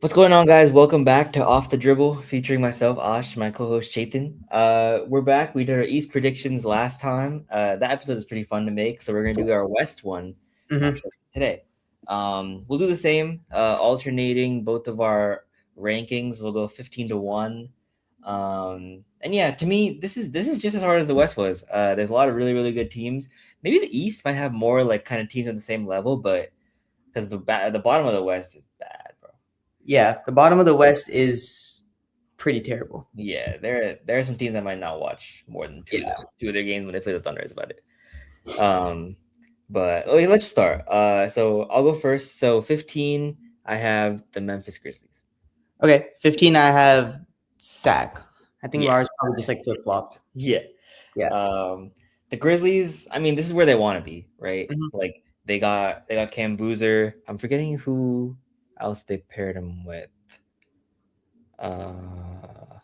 What's going on, guys? Welcome back to Off the Dribble, featuring myself, Ash, my co-host Chetan. We're back. We did our East predictions last time. That episode is pretty fun to make, so we're gonna do our West one Mm-hmm. actually today. We'll do the same, alternating both of our rankings. We'll go 15-1. And yeah, to me, this is just as hard as the West was. There's a lot of really good teams. Maybe the East might have more like kind of teams on the same level, but because the bottom of the West is bad, bro. Yeah, the bottom of the West is pretty terrible. Yeah, there are some teams I might not watch more than two of their games when they play the Thunder. Is about it. But okay, let's start. So I'll go first. So 15, I have the Memphis Grizzlies. Okay, 15. I have Sac. I think ours probably just like flip flopped. Yeah. Yeah. The Grizzlies. I mean, this is where they want to be, right? Mm-hmm. Like they got Cam Boozer. I'm forgetting who else they paired him with. I'm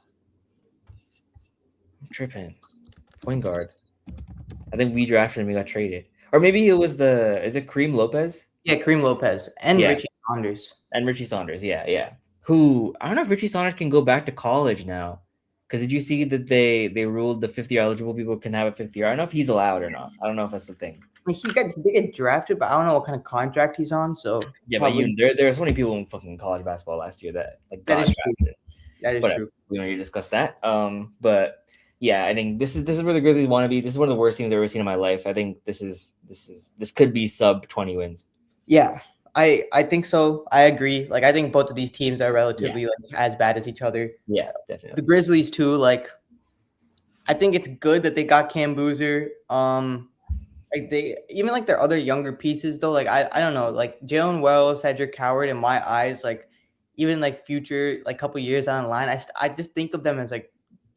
tripping. Point guard. I think we drafted him. We got traded, or maybe it was is it Kareem Lopez? Yeah, Kareem Lopez and Richie Saunders. And Richie Saunders. Yeah. Who I don't know if Richie Saunders can go back to college now. Because did you see that they ruled the 50-year eligible people can have a 50-year? I don't know if he's allowed or not. I don't know if that's the thing. I mean, they get drafted, but I don't know what kind of contract he's on. So yeah, probably. But there are so many people in fucking college basketball last year that like that is true. That is true. We don't need to discuss that. But yeah, I think this is where the Grizzlies want to be. This is one of the worst teams I've ever seen in my life. I think this could be sub 20 wins. Yeah, I think so. I agree. Like I think both of these teams are relatively like as bad as each other. Yeah, definitely. The Grizzlies too. Like I think it's good that they got Cam Boozer. Like they even like their other younger pieces though. Like I don't know. Like Jalen Wells, Cedric Coward, in my eyes, like even like future like couple years down the line, I just think of them as like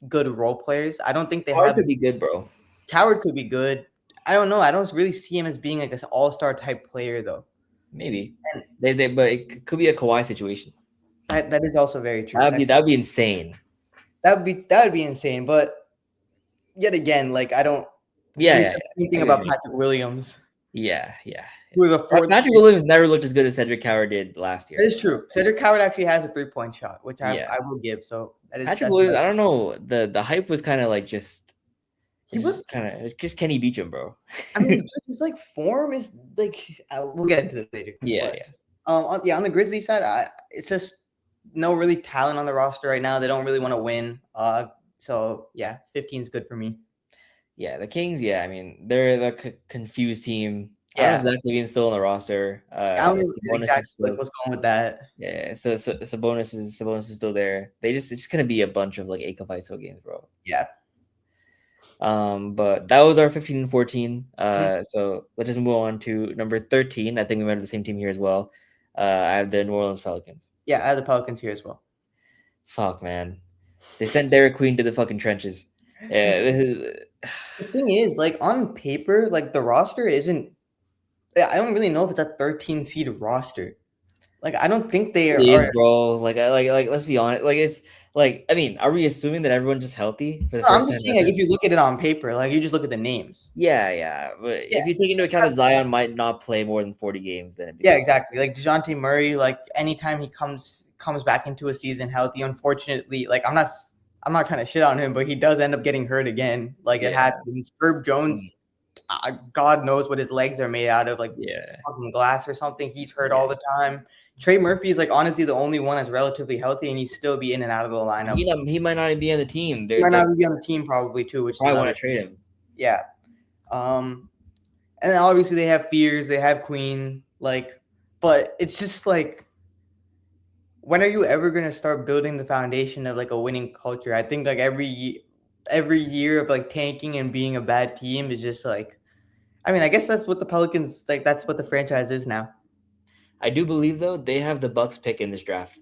good role players. I don't think Coward could be good, bro. Coward could be good. I don't know. I don't really see him as being like this all-star type player though. Maybe but it could be a Kawhi situation. That is also very true. That'd be insane. That would be insane. But yet again, like I don't. Anything about Patrick Williams. Yeah. Patrick Williams never looked as good as Cedric Coward did last year. That is true. Cedric Coward actually has a 3-point shot, which I will give. So that is Patrick Williams. I don't know. The hype was kind of like just. He was kind of just Kenny Beecham, bro. I mean, his like form is like we'll get into this later. Yeah. On the Grizzlies side, it's just no really talent on the roster right now. They don't really want to win. So yeah, 15 is good for me. Yeah, the Kings. Yeah, I mean they're the confused team. Yeah, I don't know if Zach LaVine's still on the roster. I don't know exactly what's going with that. Yeah, so Sabonis is still there. It's just gonna be a bunch of like Aka Iso games, bro. Yeah. But that was our 15 and 14. So let's just move on to number 13. I think we might have the same team here as well. I have the New Orleans Pelicans. Yeah, I have the Pelicans here as well. Fuck, man. They sent Derek Queen to the fucking trenches. Yeah. The thing is, like on paper, like the roster isn't. I don't really know if it's a 13 seed roster. Like I don't think they are, bro. Like let's be honest. Like it's like I mean, are we assuming that everyone's just healthy for the first I'm just saying, like, if you look at it on paper, like you just look at the names. Yeah. But if you take into account that Zion might not play more than 40 games, then exactly. Like DeJounte Murray, like anytime he comes back into a season healthy, unfortunately, like I'm not trying to shit on him, but he does end up getting hurt again. Like it happens. Herb Jones, God knows what his legs are made out of, like fucking glass or something. He's hurt all the time. Trey Murphy is like honestly the only one that's relatively healthy, and he'd still be in and out of the lineup. He might not even be on the team. He might not even be on the team probably too, which I want to trade him. Yeah. And then obviously they have Fears, they have Queen, like, but it's just like, when are you ever gonna start building the foundation of like a winning culture? I think like every year of like tanking and being a bad team is just like, I mean, I guess that's what the Pelicans like. That's what the franchise is now. I do believe though they have the Bucks pick in this draft,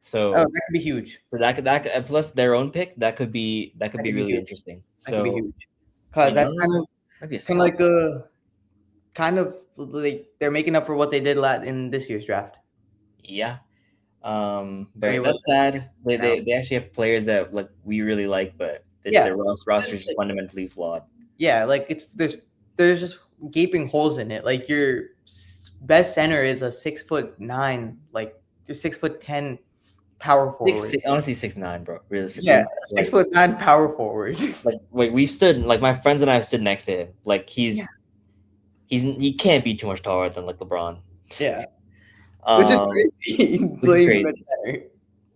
so that could be huge. So that plus their own pick that could be really interesting. That could be huge because that's kind of like they're making up for what they did in this year's draft. Yeah, but that's sad. They actually have players that like we really like, but their roster is fundamentally flawed. Yeah, like there's just gaping holes in it. Like your best center is a 6'9", like you're 6'10", power forward. Honestly, 6'9", bro. Yeah, Realistically, like 6'9" power forward. we've stood, like my friends and I have stood next to him. Like Yeah. he can't be too much taller than like LeBron. Yeah, which is Um, crazy which is playing crazy. at center.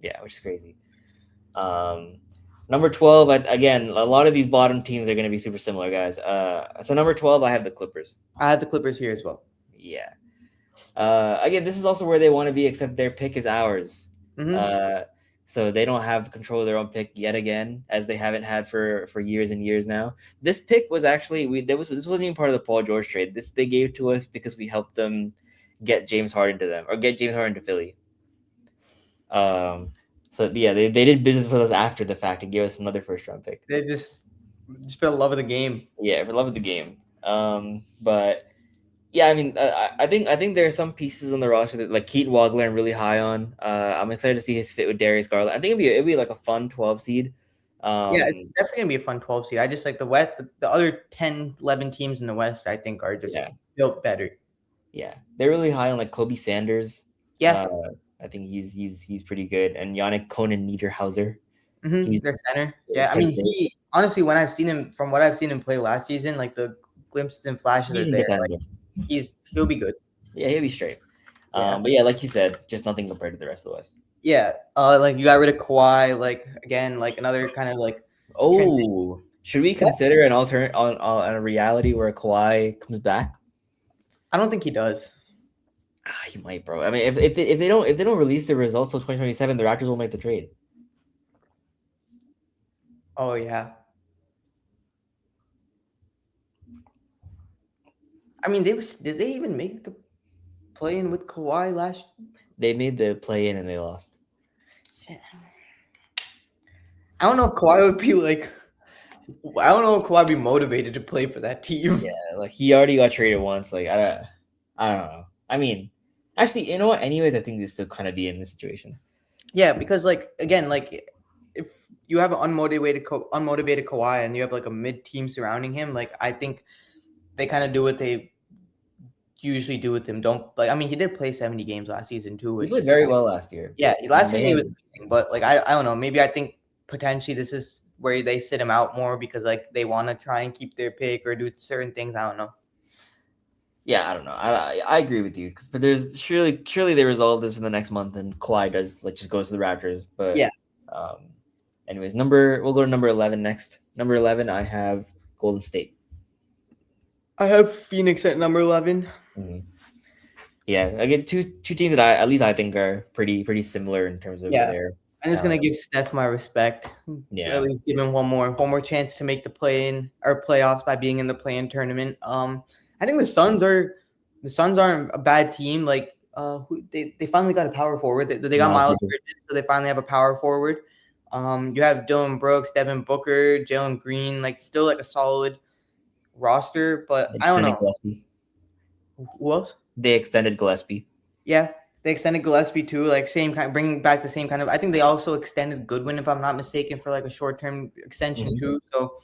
Yeah, which is crazy. Number 12, again, a lot of these bottom teams are going to be super similar, guys. So number 12, I have the Clippers. I had the Clippers here as well. Yeah. Again, this is also where they want to be, except their pick is ours. Mm-hmm. So they don't have control of their own pick yet again, as they haven't had for years and years now. This pick was actually this wasn't even part of the Paul George trade. This they gave to us because we helped them get James Harden to Philly. So yeah, they did business with us after the fact and gave us another first round pick. They just feel love of the game. Yeah, for love of the game. But yeah, I mean, I think there are some pieces on the roster that like Keaton Wagler I'm really high on. I'm excited to see his fit with Darius Garland. I think it'd be like a fun 12 seed. Yeah, it's definitely gonna be a fun 12 seed. I just like the West. The other 10, 11 teams in the West, I think, are just built better. Yeah, they're really high on like Kobe Sanders. Yeah, I think he's pretty good, and Yannick Conan Niederhauser. Mm-hmm. Their center. Yeah, I mean, he honestly, when I've seen him, from what I've seen him play last season, like the glimpses and flashes are there. Like, he'll be good. Yeah, he'll be straight. But yeah, like you said, just nothing compared to the rest of the West. Yeah, like you got rid of Kawhi. Like again, like another kind of like. Oh, should we consider an alternate on a reality where Kawhi comes back? I don't think he does. He might, bro. I mean, if they don't release the results till 2027, the Raptors will make the trade. Oh yeah. I mean, did they even make the play in with Kawhi last? They made the play in and they lost. Shit. I don't know if Kawhi would be like. I don't know if Kawhi would be motivated to play for that team. Yeah, like he already got traded once. Like I don't know. I mean, actually, you know what? Anyways, I think they still kind of be in this situation. Yeah, because like again, like if you have an unmotivated Kawhi and you have like a mid team surrounding him, like I think they kind of do what they usually do with him. Don't like. I mean, he did play 70 games last season too. He played very well last year. Yeah, last season he was amazing, but like I don't know. Maybe I think potentially this is where they sit him out more because like they want to try and keep their pick or do certain things. I don't know. Yeah, I don't know. I agree with you, but there's surely they resolve this in the next month, and Kawhi just goes to the Raptors. But yeah. Anyways, we'll go to number 11 next. Number 11, I have Golden State. I have Phoenix at number 11. Mm-hmm. Yeah, again, two teams that I think are pretty similar in terms of their. I'm just gonna give Steph my respect. Yeah, at least give him one more chance to make the play-in or playoffs by being in the play-in tournament. I think the Suns aren't a bad team. Like, they finally got a power forward. They got Miles Bridges, so they finally have a power forward. You have Dylan Brooks, Devin Booker, Jalen Green, like still like a solid roster. But I don't know. Gillespie. Who else? They extended Gillespie. Yeah, they extended Gillespie too. Like bringing back the same kind of. I think they also extended Goodwin, if I'm not mistaken, for like a short-term extension too. So,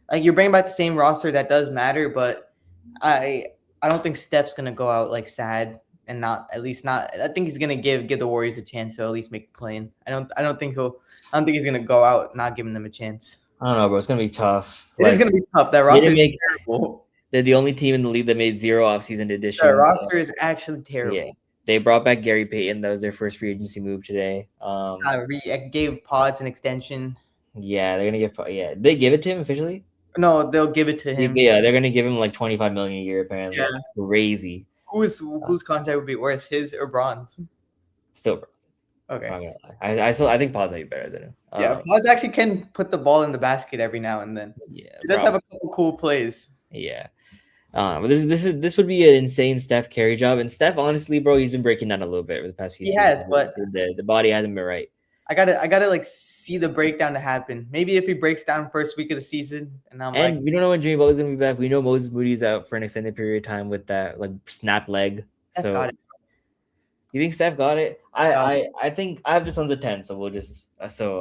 like you're bringing back the same roster that does matter, but I don't think Steph's gonna go out like sad and not. I think he's gonna give the Warriors a chance to at least make the play-in. I don't think he's gonna go out not giving them a chance. I don't know, bro. It's gonna be tough. It is gonna be tough. That roster is terrible. They're the only team in the league that made 0 offseason additions. Their roster is actually terrible. Yeah. They brought back Gary Payton. That was their first free agency move today. Gave Pods an extension. Yeah, they're gonna give. Yeah, they give it to him officially. No, they'll give it to him. Yeah, they're gonna give him like $25 million a year. Apparently, yeah, crazy. Whose contract would be worse, his or Bron's? Still, Bron. Okay. I think Pod's might be better than him. Yeah, Pods actually can put the ball in the basket every now and then. Yeah, he does have a couple cool plays. Yeah. But this would be an insane Steph carry job, and Steph, honestly, bro, he's been breaking down a little bit over the past few seasons. He has, but the body hasn't been right. I gotta like see the breakdown to happen. Maybe if he breaks down first week of the season, and we don't know when Jimmy Butler's gonna be back. We know Moses Moody's out for an extended period of time with that like snapped leg. Steph got it. You think Steph got it? I think I have the Suns at 10, so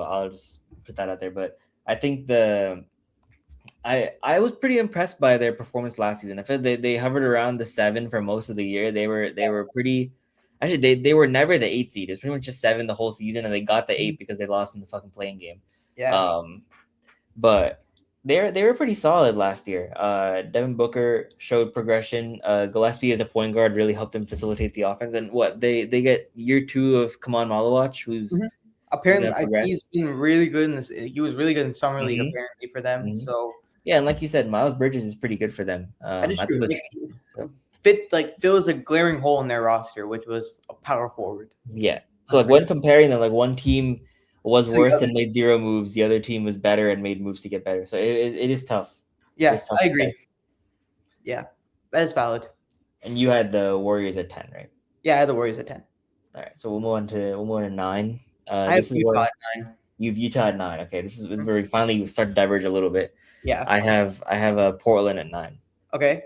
I'll just put that out there. But I think I was pretty impressed by their performance last season. I felt they hovered around the 7 for most of the year. They were pretty Actually, they were never the 8 seed. It was pretty much just 7 the whole season, and they got the 8 because they lost in the fucking playing game. Yeah. But they were pretty solid last year. Devin Booker showed progression. Gillespie as a point guard really helped them facilitate the offense. And what they get year 2 of Kaman Malawach, who's apparently he's been really good in this. He was really good in summer league apparently for them. So yeah, and like you said, Miles Bridges is pretty good for them. That is true. Fills a glaring hole in their roster, which was a power forward. Yeah. So like when comparing them, like one team was worse and made 0 moves, the other team was better and made moves to get better. So it is tough. Yeah, I agree. Yeah, that is valid. And you had the Warriors at 10, right? Yeah, I had the Warriors at 10. All right, so we'll move on to 9. I have Utah at 9. You've Utah at 9. Okay, this is where we finally start to diverge a little bit. Yeah, I have a Portland at 9. Okay.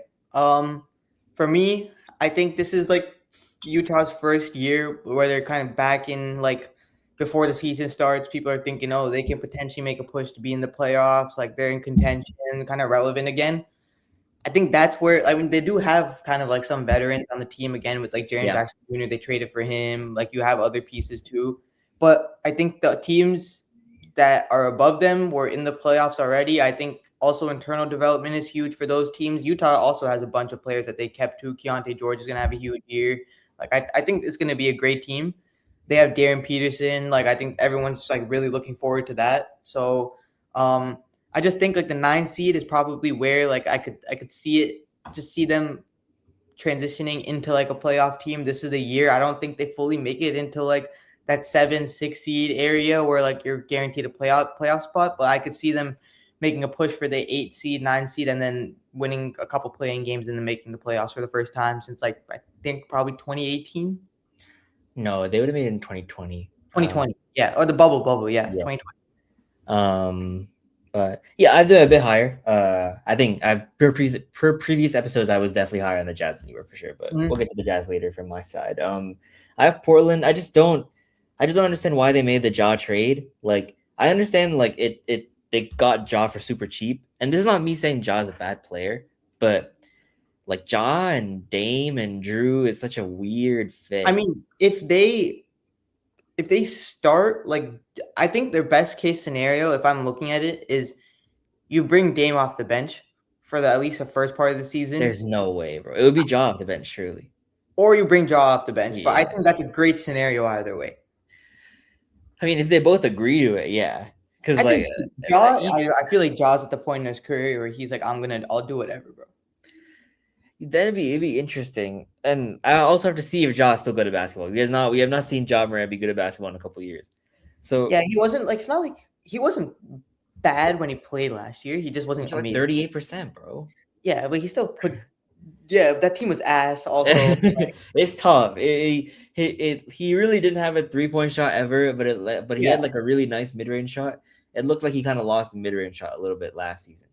For me, I think this is like Utah's first year where they're kind of back in, like, before the season starts. People are thinking, oh, they can potentially make a push to be in the playoffs. Like, they're in contention, kind of relevant again. I think that's where, I mean, they do have kind of like some veterans on the team again with like Jaren Jackson Jr. They traded for him. Like, you have other pieces too. But I think the teams that are above them were in the playoffs already. I think also internal development is huge for those teams. Utah also has a bunch of players that they kept too. Keontae George is going to have a huge year. Like, I think it's going to be a great team. They have Darren Peterson. Like, I think everyone's like really looking forward to that. So, I just think like the 9 seed is probably where like I could see them transitioning into like a playoff team. This is the year. I don't think they fully make it into like that 7-6 seed area where like you're guaranteed a playoff spot, but I could see them making a push for the 8 seed, 9 seed, and then winning a couple playing games and then making the playoffs for the first time since like I think probably 2018. No, they would have made it in 2020. 2020, yeah, or the bubble, yeah. 2020. But yeah, I've done a bit higher. I think per previous episodes, I was definitely higher on the Jazz than you were for sure. But we'll get to the Jazz later from my side. I have Portland. I just don't understand why they made the Ja trade. Like, I understand like they got Ja for super cheap, and this is not me saying Ja's a bad player, but like Ja and Dame and Drew is such a weird fit. I mean, if they start, like, I think their best case scenario, if I'm looking at it, is you bring Dame off the bench for at least the first part of the season. There's no way, bro. It would be Ja off the bench, surely. Or you bring Ja off the bench. Yeah. But I think that's a great scenario either way. I mean, if they both agree to it, yeah. Because like Ja, I feel like Ja's at the point in his career where he's like, I'll do whatever, bro. It'd be interesting, and I also have to see if Ja's still good at basketball. We have not seen Ja Morant be good at basketball in a couple of years. So yeah, he wasn't like, it's not like he wasn't bad when he played last year. He just wasn't amazing. 38%, bro. Yeah, but he still put. Yeah, that team was ass. Also, it's tough. He really didn't have a 3-point shot ever, but he had like a really nice mid-range shot. It looked like he kind of lost the mid-range shot a little bit last season.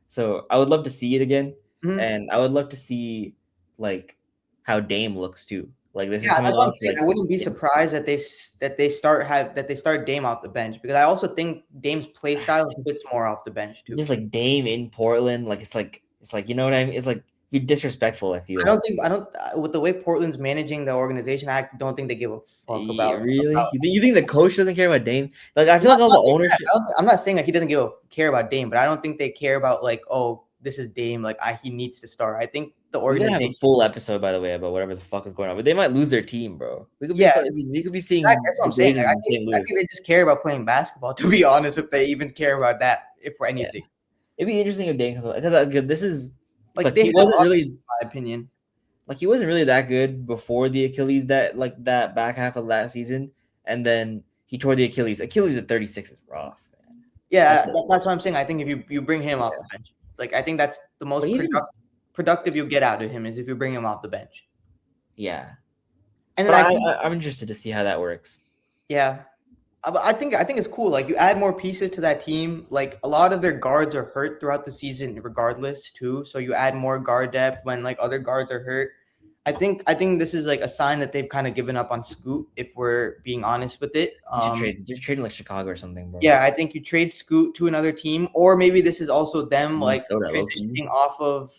So I would love to see it again. And I would love to see like how Dame looks too. Like this is that's what I'm saying. I wouldn't be surprised that they start Dame off the bench, because I also think Dame's play style fits more off the bench too. Just like Dame in Portland, like it's like you know what I mean? It's like be disrespectful. I feel. I don't with the way Portland's managing the organization, I don't think they give a fuck about. Really? You think the coach doesn't care about Dame? Like I feel like all the ownership. I'm not saying like he doesn't care about Dame, but I don't think they care about like, oh, this is Dame, like he needs to start. I think the organization. We're gonna have a full episode, by the way, about whatever the fuck is going on, but they might lose their team, bro. We could be seeing. That's what I'm saying. Like, I think they just care about playing basketball. To be honest, if they even care about that, if for anything, it'd be interesting if Dame comes, because this is like he wasn't really, in my opinion, like he wasn't really that good before the Achilles that back half of last season, and then he tore the Achilles. Achilles at 36 is rough, man. Yeah, that's what I'm saying. I think if you bring him off the bench. Like, I think that's the most productive you get out of him is if you bring him off the bench. Yeah. And then I'm interested to see how that works. Yeah. I think it's cool. Like, you add more pieces to that team. Like, a lot of their guards are hurt throughout the season regardless, too. So you add more guard depth when, like, other guards are hurt. I think this is like a sign that they've kind of given up on Scoot, if we're being honest with it. You're trading like Chicago or something, bro. Yeah, I think you trade Scoot to another team, or maybe this is also them like transitioning off of.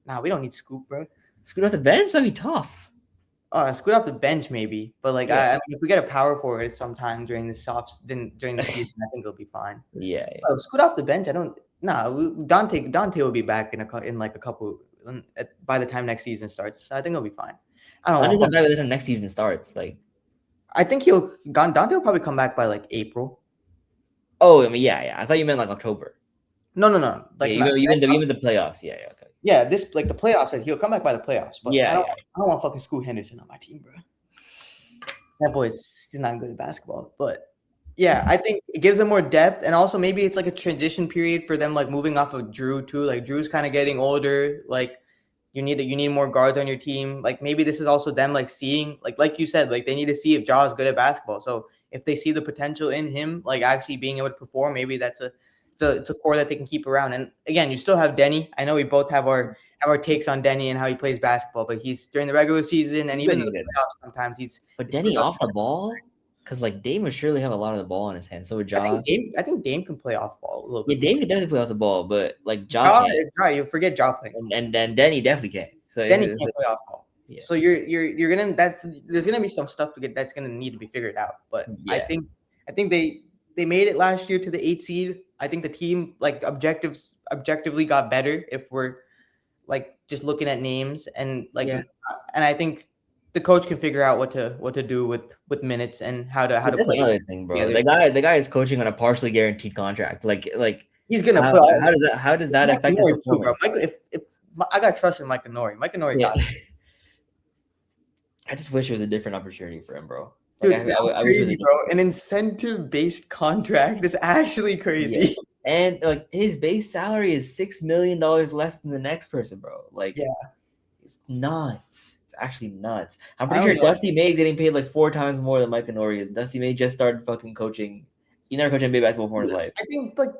Nah, we don't need Scoot, bro. Scoot off the bench, that'd be tough. Scoot off the bench maybe, but like Yeah, I mean, if we get a power forward sometime during during the season, I think it'll be fine. yeah, yeah. Scoot off the bench. I don't. Nah, Dante will be back in like a couple by the time next season starts. So I think it'll be fine. I don't How want does to it fuck. matter when the next season starts? Like, I think Dante will probably come back by like April. oh, I mean, yeah, yeah. I thought you meant like October. No. Yeah, Like not, you meant the playoffs. Yeah, yeah, okay. yeah, this like the playoffs. Like, he'll come back by the playoffs. But Yeah, yeah. I don't want fucking Scoot Henderson on my team, bro. That he's not good at basketball. But yeah, I think it gives them more depth, and also maybe it's like a transition period for them, like moving off of Drew too. Like Drew's kind of getting older. Like you need more guards on your team. Like maybe this is also them like seeing like you said, like they need to see if Ja is good at basketball. So if they see the potential in him, like actually being able to perform, maybe it's a core that they can keep around. And again, you still have Denny. I know we both have our takes on Denny and how he plays basketball, but he's during the regular season and He's even good, in he's the good. playoffs sometimes But his Denny off production. the ball? Because like Dame would surely have a lot of the ball in his hands. So would Ja. I think Dame can play off ball a little Yeah, bit more. Dame can definitely play off the ball, but like Ja Ja, can't. you forget Ja playing. And then Denny definitely can't. So Then he can't play off ball. yeah. So you're gonna there's gonna be some stuff that's gonna need to be figured out. But Yeah. I think they made it last year to the 8th seed. I think the team like objectively got better if we're like just looking at names and like Yeah. and I think the coach can figure out what to do with minutes and how to That's play another thing, bro. together. The guy is coaching on a partially guaranteed contract. Like He's gonna how, put how does that Mike affect his Nori too, bro. performance? If I got trust in Mike Nori. Mike Nori Yeah. got it. I just wish it was a different opportunity for him, bro. Dude, Like, that's I wish it was crazy, bro. An incentive-based contract is actually crazy. Yeah. And like his base salary is $6 million less than the next person, bro. Like, Yeah. it's nuts. It's actually nuts. I'm I pretty don't sure know. Dusty May is getting paid like 4 times more than Mike Nori is. Dusty May just started fucking coaching. He never coached NBA basketball before in his life. I think like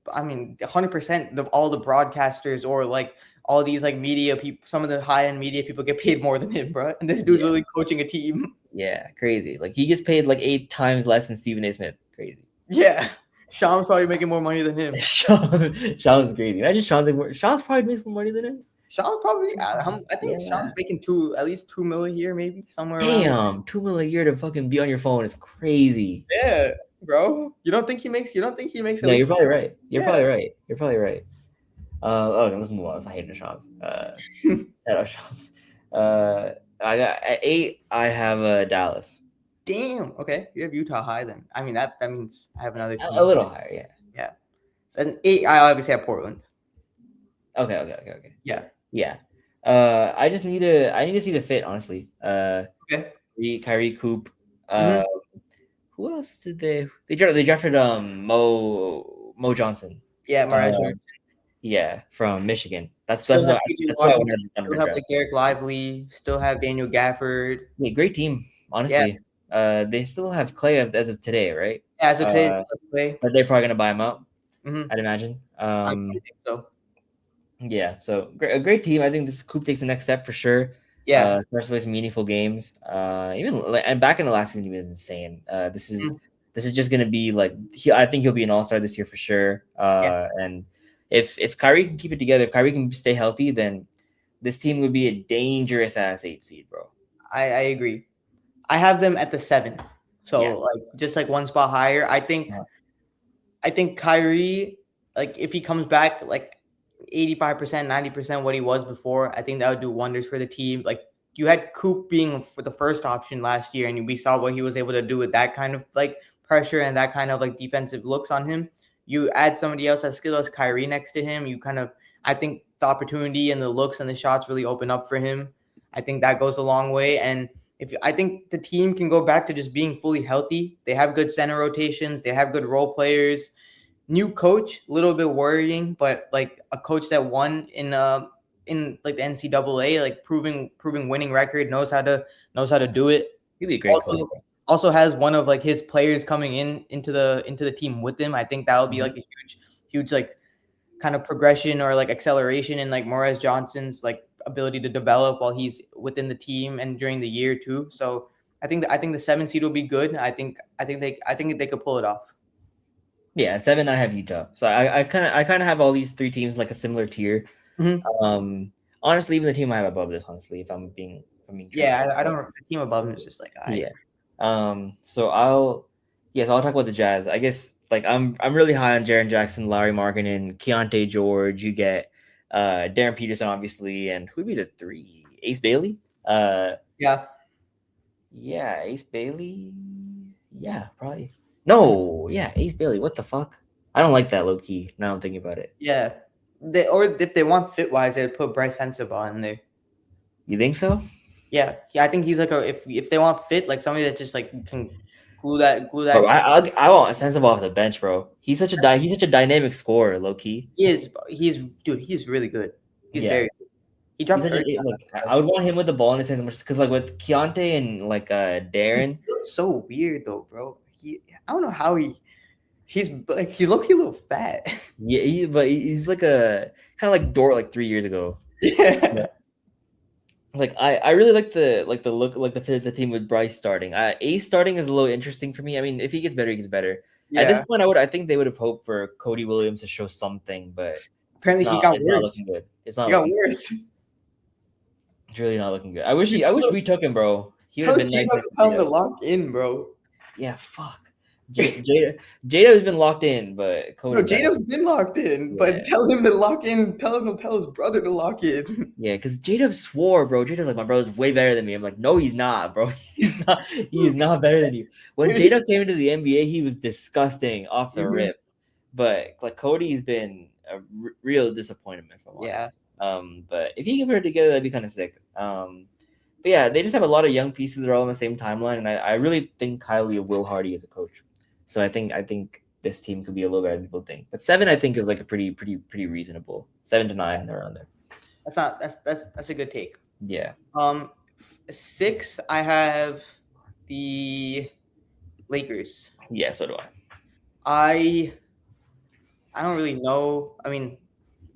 100% of all the broadcasters or like all these like media people, some of the high-end media people get paid more than him, bro. And this dude's Yeah. literally coaching a team. Yeah, crazy. Like he gets paid like 8 times less than Stephen A. Smith. Crazy. Yeah. Sean's probably making more money than him. Sean's crazy. Imagine Sean's probably makes more money than him. Sean's probably I think Yeah. Sean's making at least $2 million a year, maybe somewhere around. Damn, $2 million a year to fucking be on your phone is crazy. Yeah, bro. You don't think he makes at No, least you're probably right. You're Yeah. probably right. You're probably right. Okay, let's move on. I hate the Shams. Shout out Shams. I got at 8. I have Dallas. Damn. Okay, you have Utah high then. I mean that means I have another team. A little higher, yeah. Yeah. And 8, I obviously have Portland. Okay. Yeah. I just need to see the fit, honestly. Okay. Kyrie, Coop. Mhm. Who else did they drafted Mo Johnson. Yeah, Mirage. Yeah, from Michigan. That's Still what have PJ that's why I Washington, wanted to still have like Derek Lively, still have Daniel Gafford. Yeah, great team, honestly. They still have Clay as of today, right? Yeah, as of today's play. But they're probably gonna buy him out. Mhm. I'd imagine. I think so. Yeah, so a great team. I think this Coop takes the next step for sure. Yeah. Especially with some meaningful games. Even and back in the last season, he was insane. This is just gonna be like I think he'll be an all-star this year for sure. And if Kyrie can keep it together, if Kyrie can stay healthy, then this team would be a dangerous ass 8 seed, bro. I agree. I have them at the 7. So like just like one spot higher. I think Kyrie, like if he comes back like 85%, 90% what he was before, I think that would do wonders for the team. Like you had Coop being for the first option last year, and we saw what he was able to do with that kind of like pressure and that kind of like defensive looks on him. You add somebody else as skilled as Kyrie next to him, I think the opportunity and the looks and the shots really open up for him. I think that goes a long way. And I think the team can go back to just being fully healthy. They have good center rotations. They have good role players. New coach, a little bit worrying, but like a coach that won in like the NCAA, like proving winning record, knows how to do it. He'd be a great coach. Also has one of like his players coming into the team with him. I think that would be like a huge like kind of progression or like acceleration in like Morez Johnson's like ability to develop while he's within the team and during the year too. So I think the 7 seed will be good. I think they could pull it off. Yeah, at 7 I have Utah. So I kind of have all these 3 teams like a similar tier. Mm-hmm. Honestly, even the team I have above this, honestly, if I'm being I mean, Yeah, truthfully. I don't. The team above him is just like, Yeah. So I'll talk about the Jazz. I guess like I'm really high on Jaren Jackson, Larry Markkinen, Keontae George. You get Darren Peterson, obviously, and who'd be the three? Ace Bailey? yeah, Yeah, Ace Bailey. Yeah, probably. No, yeah, Ace Bailey. What the fuck? I don't like that low key. Now I'm thinking about it. yeah. Or if they want fit wise, they'd put Bryce Sensabaugh in there. You think so? Yeah, I think he's like a if they want fit, like somebody that just like can glue Bro, that. I want a sense of off the bench, bro. He's such a dynamic scorer, low key. He's dude, he's really good. He's Yeah. very good. He He's dropped such a 30. like I would want him with the ball in his hands because like with Keontae and like He Darren, feels so weird though, bro. I don't know how he's like he's low-key a little fat. yeah, but he's like a kind of like Dort like 3 years ago. Yeah. Like I really like the look like the fit of the team with Bryce starting. Ace starting is a little interesting for me. I mean, if he gets better, he gets better. At this Yeah. point, I think they would have hoped for Cody Williams to show something, but Apparently he got it's not worse. looking good. It's He not got looking good. worse. It's really not looking good. I wish we took him, bro. He would Tell have been nice Gino to next to tell him to Jada. lock in, bro. Yeah, fuck. Jada has been locked in, but No, Cody's Jado's been locked in, Yeah. but tell him to lock in. Tell him to tell his brother to lock in. Yeah, because Jada swore, bro. Jada's like, my brother's way better than me. I'm like, no, he's not, bro. He's not. He is not better than you. When Jada came into the NBA, he was disgusting off the rip. But like Cody's been a real disappointment, if I'm Yeah. honest. But if he can put it together, that'd be kind of sick. But yeah, they just have a lot of young pieces that are all on the same timeline, and I really think highly of Will Hardy as a coach. So I think this team could be a little better than people think. But 7, I think, is like a pretty reasonable 7 to 9 around there. That's a good take. Yeah. 6, I have the Lakers. Yeah, so do I. I don't really know. I mean,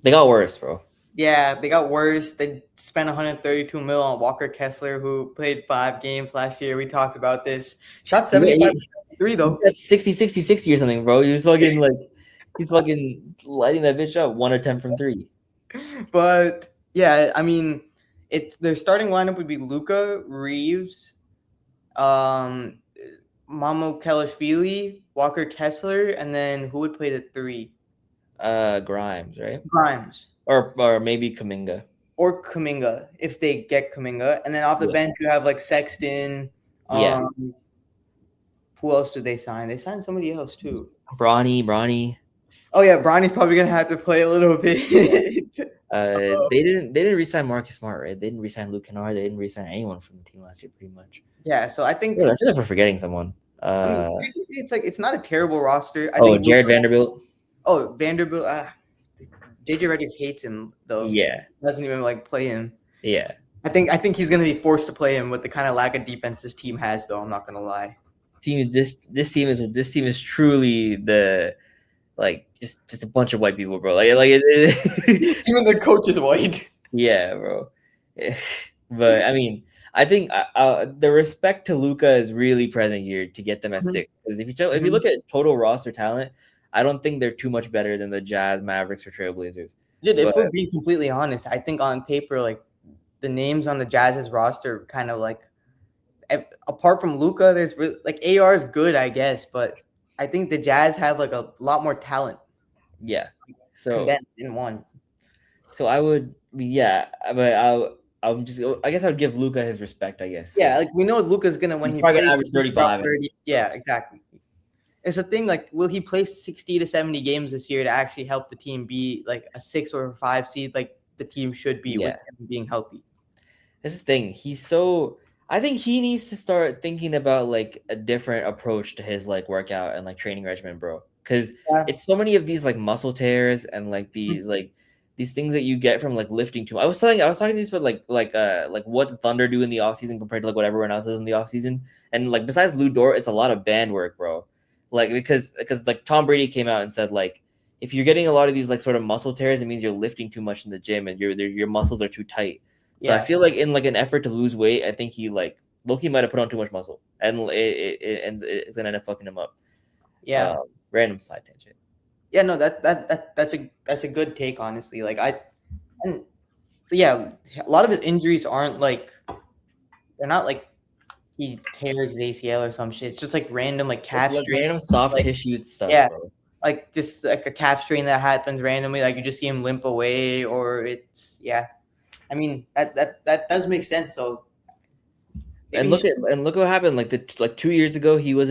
They got worse, bro. yeah, they got worse. They spent 132 mil on Walker Kessler, who played 5 games last year. We talked about this. Shot 75.3 though. 60, 60, 60 or something, bro. He's fucking lighting that bitch up 1 attempt from 3. But yeah, I mean, their starting lineup would be Luka, Reeves, Mamo Kelishvili, Walker Kessler, and then who would play the 3? Grimes, right? Grimes. Or maybe Kuminga. Or Kuminga, if they get Kuminga. And then off the bench, you have like Sexton. Yeah. Who else did they sign? They signed somebody else too. Bronny. Oh yeah, Bronny's probably gonna have to play a little bit. They didn't resign Marcus Smart, right? They didn't resign Luke Kennard. They didn't resign anyone from the team last year, pretty much. Yeah, so I think I feel like we're forgetting someone. I mean, it's not a terrible roster. I think Jared Vanderbilt. Oh, Vanderbilt. JJ Redick hates him though. Yeah, doesn't even like play him. Yeah, I think he's gonna be forced to play him with the kind of lack of defense this team has, though. I'm not gonna lie. This team is truly the like just a bunch of white people, bro. Like even the coach is white. Yeah, bro. But I mean, I think the respect to Luka is really present here to get them at 6. Because if you look at total roster talent, I don't think they're too much better than the Jazz, Mavericks, or Trailblazers. Dude, if we're being completely honest, I think on paper, like the names on the Jazz's roster, kind of like apart from Luka, there's really, like AR is good, I guess, but I think the Jazz have like a lot more talent. Yeah, so condensed in one. So I would, but I guess I would give Luka his respect. I guess. Yeah, like we know Luka's gonna when he plays, average 35. 30. Yeah, exactly. It's a thing like, will he play 60 to 70 games this year to actually help the team be like a 6 or a 5 seed, like the team should be with him being healthy? This is the thing. I think he needs to start thinking about like a different approach to his like workout and like training regimen, bro. Because it's so many of these like muscle tears and like these these things that you get from like lifting too much. I was talking this with like what the Thunder do in the offseason compared to like what everyone else does in the offseason. And like besides Lou Dort, it's a lot of band work, bro. Like because like Tom Brady came out and said like if you're getting a lot of these like sort of muscle tears, it means you're lifting too much in the gym and your muscles are too tight. So I feel like in like an effort to lose weight, I think he like Loki might have put on too much muscle and it's gonna end up fucking him up. Yeah. Random side tangent. Yeah, no, that's a good take, honestly. Like a lot of his injuries aren't like they're not like he tears his ACL or some shit. It's just like random like calf Like strain. random soft Like, tissue stuff, yeah, bro. like just like a calf strain that happens randomly. Like you just see him limp away, or it's I mean that does make sense. So maybe And he's just look what happened. Like 2 years ago, he was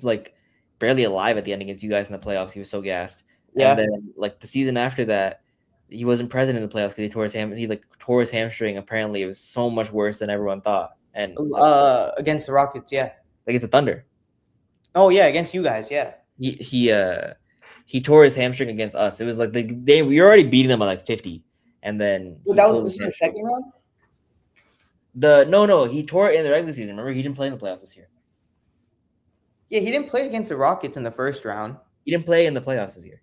like barely alive at the end against you guys in the playoffs. He was so gassed. And yeah. then like the season after that, he wasn't present in the playoffs because he like tore his hamstring. Apparently, it was so much worse than everyone thought. And so Against the Rockets, yeah. like it's a Thunder. Oh yeah, against you guys, yeah. He tore his hamstring against us. It was like we were already beating them by like 50, and then Well, he that pulled was his just in the hamstring. second round. No, he tore it in the regular season. Remember, he didn't play in the playoffs this year. Yeah, he didn't play against the Rockets in the first round. He didn't play in the playoffs this year.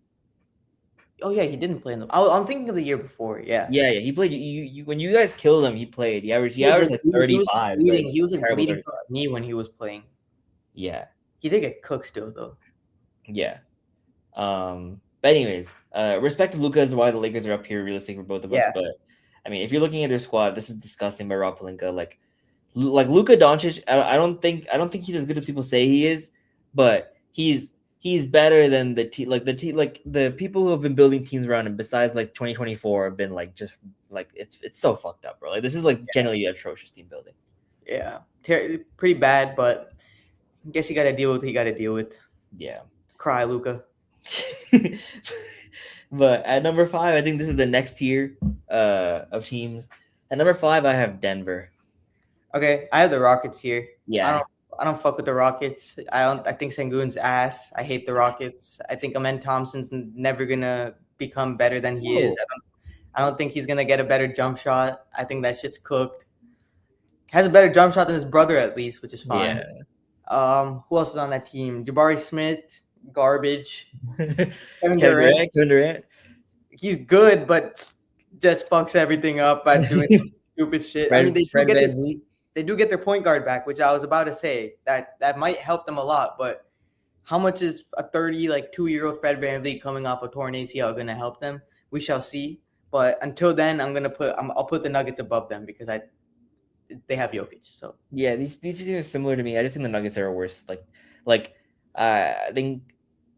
Oh yeah, he didn't play in the. I'm thinking of the year before. Yeah. Yeah. He played. You when you guys killed him, he played. He averaged like He 35. he was like terrible bleeding 35. from me when he was playing. Yeah. He did get cooked still though. Yeah. But anyways, respect to Luka is why the Lakers are up here realistic for both of us. Yeah. But I mean, if you're looking at their squad, this is disgusting by Rob Pelinka. Like Luka Doncic, I don't think he's as good as people say he is, but he's better than the people who have been building teams around him besides like 2024 have been like just like it's so fucked up, bro. Like this is like generally atrocious team building. Yeah, pretty bad, but I guess you got to deal with what you got to deal with. Yeah. Cry, Luka. But at number 5, I think this is the next tier of teams. At number 5, I have Denver. Okay, I have the Rockets here. Yeah. I don't fuck with the Rockets. I think Sengun's ass. I hate the Rockets. I think Amen Thompson's never gonna become better than he is. I don't think he's gonna get a better jump shot. I think that shit's cooked. Has a better jump shot than his brother at least, which is fine. Yeah. Who else is on that team? Jabari Smith, garbage. Kevin Durant. He's good, but just fucks everything up by doing stupid shit. I mean, they do get their point guard back, which I was about to say that might help them a lot. But how much is a 2-year-old Fred VanVleet coming off a torn ACL going to help them? We shall see. But until then, I'll put the Nuggets above them because they have Jokic. So yeah, these teams are similar to me. I just think the Nuggets are worse. I think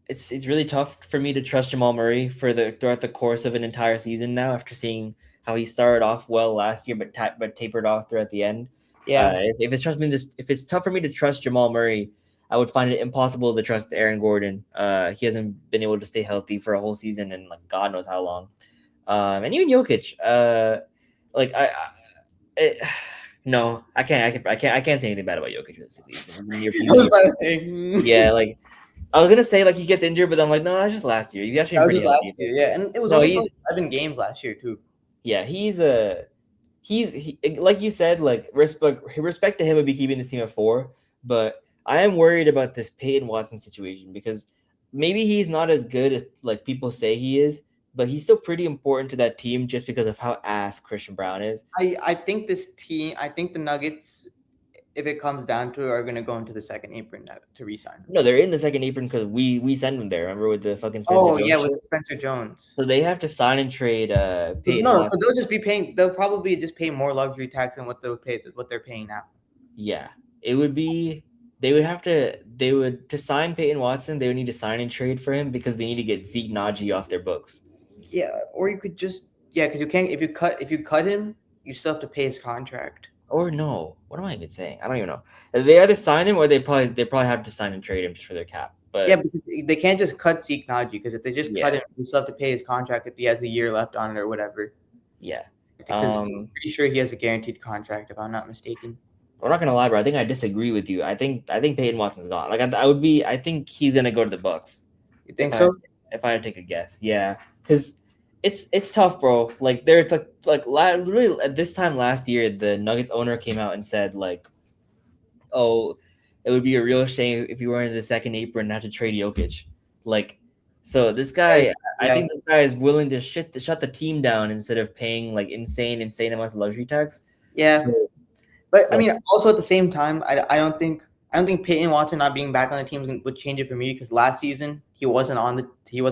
it's really tough for me to trust Jamal Murray throughout the course of an entire season now after seeing how he started off well last year but tapered off throughout the end. Yeah. If it's tough for me to trust Jamal Murray, I would find it impossible to trust Aaron Gordon. He hasn't been able to stay healthy for a whole season and like God knows how long. And even Jokic, no, I can't say anything bad about Jokic. I was about to say, yeah, like I was gonna say like he gets injured, but I'm like, no, that's just last year. You actually that was just last year, yeah, and it was only 7 games last year too. Yeah, he's like you said, like respect to him would be keeping this team at 4, but I am worried about this Peyton Watson situation because maybe he's not as good as like people say he is, but he's still pretty important to that team just because of how ass Christian Brown is. I think the Nuggets, if it comes down to it, are going to go into the second apron to re-sign him. No, they're in the second apron because we send them there. Remember with the fucking Spencer Jones with Spencer Jones. So they have to sign and trade Peyton No, Watson. so they'll just be paying. They'll probably just pay more luxury tax than what they're paying now. Yeah, it would be. To sign Peyton Watson, they would need to sign and trade for him because they need to get Zeke Naji off their books. Yeah, or you could just because you can't if you cut him, you still have to pay his contract. Or no, what am I even saying? I don't even know. They either sign him or they probably have to sign and trade him just for their cap. But yeah, because they can't just cut Zeke Naji because if they just cut him, you still have to pay his contract if he has a year left on it or whatever. Yeah, I'm pretty sure he has a guaranteed contract if I'm not mistaken. I'm not gonna lie, bro. I think I disagree with you. I think Peyton Watson's gone. Like I think he's gonna go to the Bucks. You think so? If I had to take a guess, yeah, because it's tough, bro. Like there's literally at this time last year, the Nuggets owner came out and said like, "Oh, it would be a real shame if you were in the second apron and had to trade Jokic." Like, so this guy, I think this guy is willing to shut the team down instead of paying like insane amounts of luxury tax. Yeah, but I mean, also at the same time, I don't think Peyton Watson not being back on the team would change it for me because last season he was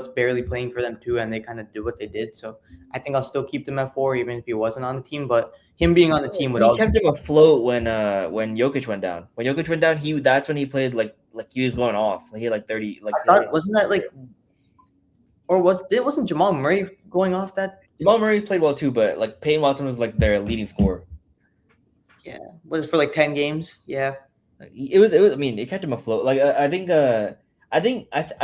barely playing for them too, and they kind of did what they did. So I think I'll still keep them at 4 even if he wasn't on the team. But him being on the team would He also. kept him afloat when Jokic went down. When Jokic went down, that's when he played like he was going off. Like he had like 30 like I he had like thought wasn't that like, or wasn't Jamal Murray going off that? Jamal Murray played well too, but like Peyton Watson was like their leading scorer. Yeah, was it for like 10 games? Yeah. Like, it was. I mean, it kept him afloat. Like I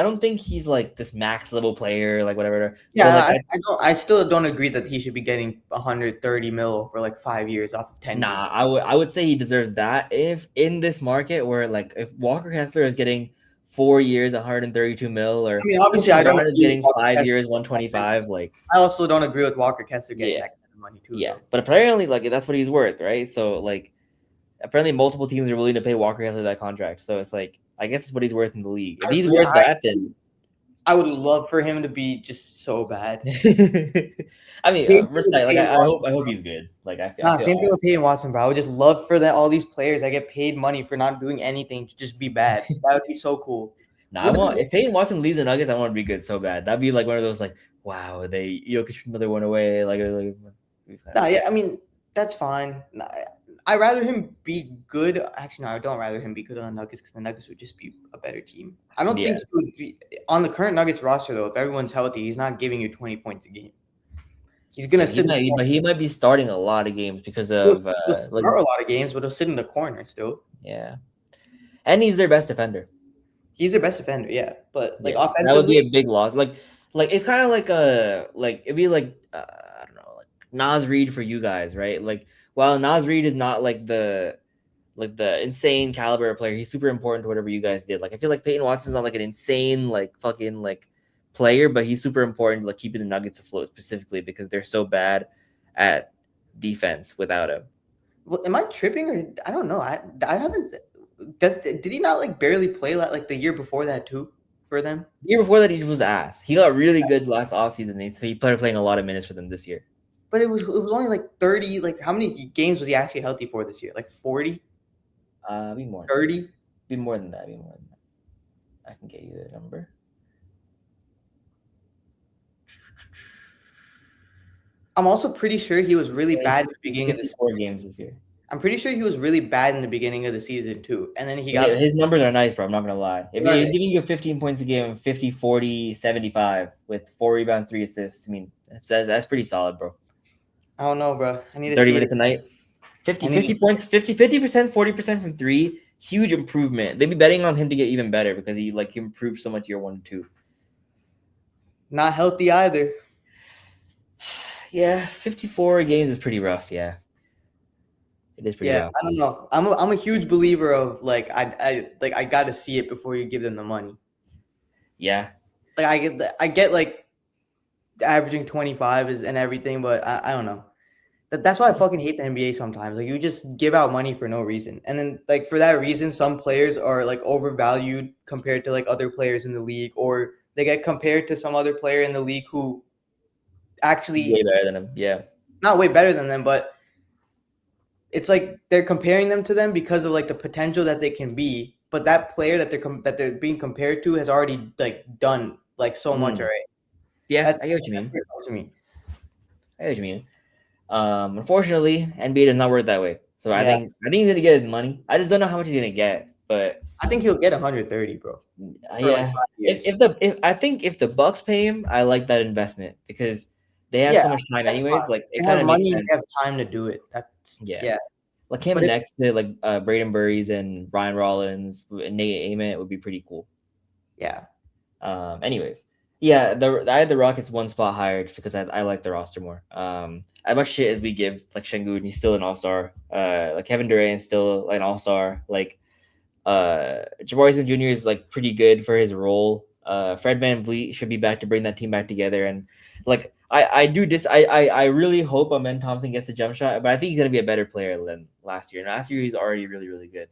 don't think he's like this max level player, like whatever. But Yeah, like I still don't agree that he should be getting 130 mil for like 5 years off of 10 games. I would say he deserves that if in this market where like if Walker Kessler is getting 4 years, 132 mil, I or mean, obviously, Christian I don't Brown is agree with getting Walker 5 years, Kessler. 125, like I also don't agree with Walker Kessler getting yeah, that kind of money too, yeah. though. But apparently, like that's what he's worth, right? So like apparently multiple teams are willing to pay Walker Kessler that contract. So it's like I guess it's what he's worth in the league. If he's worth that, then I would love for him to be just so bad. I mean, Same thing with like Peyton Watson, I hope bro. he's good. Like I Nah, feel same thing with Peyton Watson, bro. I would just love for that all these players that get paid money for not doing anything to just be bad. That would be so cool. Nah, I Look at want the, if Peyton Watson leaves the Nuggets, I want to be good so bad. That'd be like one of those like, wow, they Jokic another one away. nah, yeah, I mean that's fine. Nah, I'd rather him be good. Actually, no, I don't rather him be good on the Nuggets because the Nuggets would just be a better team. I don't think yeah. he would be on the current Nuggets roster though. If everyone's healthy, he's not giving you 20 points a game. He's gonna sit. He might be starting a lot of games because He'll, of he'll like start a lot of games, but he'll sit in the corner still. yeah, and he's their best defender. He's their best defender, yeah. But like Yeah, that would be offensively, a big loss. Like it's kind of like it'd be like I don't know, like Nas Reed for you guys, right? Like while Nas Reed is not like the insane caliber of player, he's super important to whatever you guys did. Like I feel like Peyton Watson's not like an insane like fucking like player, but he's super important to like keeping the Nuggets afloat specifically because they're so bad at defense without him. well, am I tripping or I don't know. I haven't. Did he not like barely play like the year before that too for them? The year before that, he was ass. He got really good last offseason. He started playing a lot of minutes for them this year. But it was only like 30. Like how many games was he actually healthy for this year? Like 40, Be more. 30? Be more than that. Be more than that. I can get you the number. I'm also pretty sure he was really bad in the beginning of the 54 season. games this year. I'm pretty sure he was really bad in the beginning of the season too. And then he got His numbers are nice, bro. I'm not gonna lie. If Right. he's giving you 15 points a game, 50, 40, 75 with 4 rebounds, 3 assists, I mean that's pretty solid, bro. I don't know, bro. I need to 30 see minutes it. a night, 50 points, 50%, 40% from 3. Huge improvement. They'd be betting on him to get even better because he like improved so much year 1 and 2. Not healthy either. Yeah, 54 games is pretty rough. Yeah, it is pretty rough. I don't know. I'm a huge believer of like I got to see it before you give them the money. Yeah, Like I get like averaging 25 and everything, but I don't know. That's why I fucking hate the NBA sometimes. Like you just give out money for no reason, and then like for that reason, some players are like overvalued compared to like other players in the league, or they get compared to some other player in the league who actually way better than him. Yeah, not way better than them, but it's like they're comparing them to them because of like the potential that they can be. But that player that they're being compared to has already like done like so much already. Yeah, I get what you mean. To me. I get what you mean. Unfortunately, NBA does not work that way. So I think he's gonna get his money. I just don't know how much he's gonna get, but I think he'll get 130, bro. Yeah. Like If the Bucks pay him, I like that investment because they have so much time anyways. Fine. Like it They kind have of money makes and sense. they have time to do it. That's Like him But next to like Braden Burries and Ryan Rollins and Nate Ament would be pretty cool. Yeah. Anyways, yeah, I had the Rockets one spot higher because I like the roster more. As much shit as we give like Şengün, he's still an all-star. Like Kevin Durant's still an all-star. Like Jabari Smith Jr. is like pretty good for his role. Fred VanVleet should be back to bring that team back together. And like I really hope Amen Thompson gets a jump shot, but I think he's gonna be a better player than last year. And last year he's already really, really good.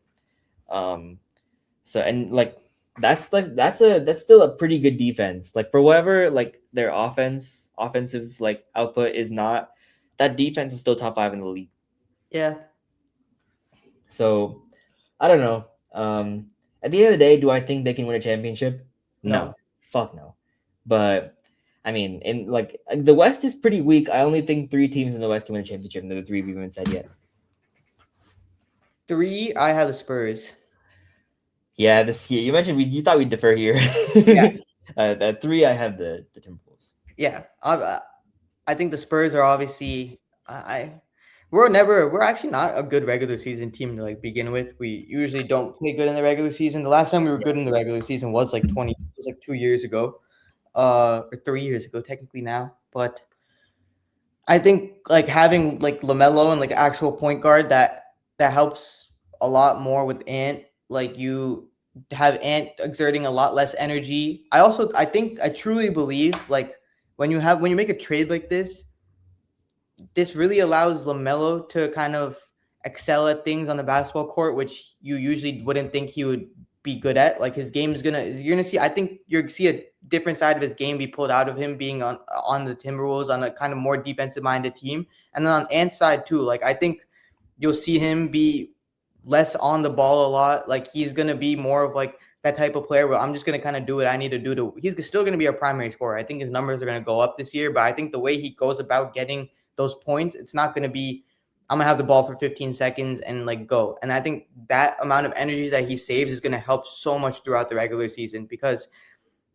So and like that's still a pretty good defense. Like for whatever like their offensive like output is not, that defense is still top 5 in the league. Yeah. So I don't know. At the end of the day, do I think they can win a championship? No. Fuck no. But I mean, in like the West is pretty weak. I only think 3 teams in the West can win a championship, and they're the 3 we haven't said yet. 3, I have the Spurs. Yeah, this year you mentioned you thought we'd defer here. Yeah. At 3, I have the Timberwolves. Yeah, I think the Spurs are obviously we're actually not a good regular season team to like begin with. We usually don't play good in the regular season. The last time we were good in the regular season was like 2 years ago, or 3 years ago technically now. But I think like having like LaMelo and like actual point guard that helps a lot more with Ant. Like you have Ant exerting a lot less energy. I truly believe like when you make a trade like this really allows LaMelo to kind of excel at things on the basketball court, which you usually wouldn't think he would be good at. Like his game is you're gonna see. I think you're gonna see a different side of his game be pulled out of him being on the Timberwolves on a kind of more defensive minded team, and then on Ant's side too. Like I think you'll see him be less on the ball a lot. Like he's gonna be more of like that type of player where I'm just gonna kind of do what I need to do to. He's still gonna be a primary scorer. I think his numbers are gonna go up this year, but I think the way he goes about getting those points, it's not going to be I'm gonna have the ball for 15 seconds and like go. And I think that amount of energy that he saves is going to help so much throughout the regular season because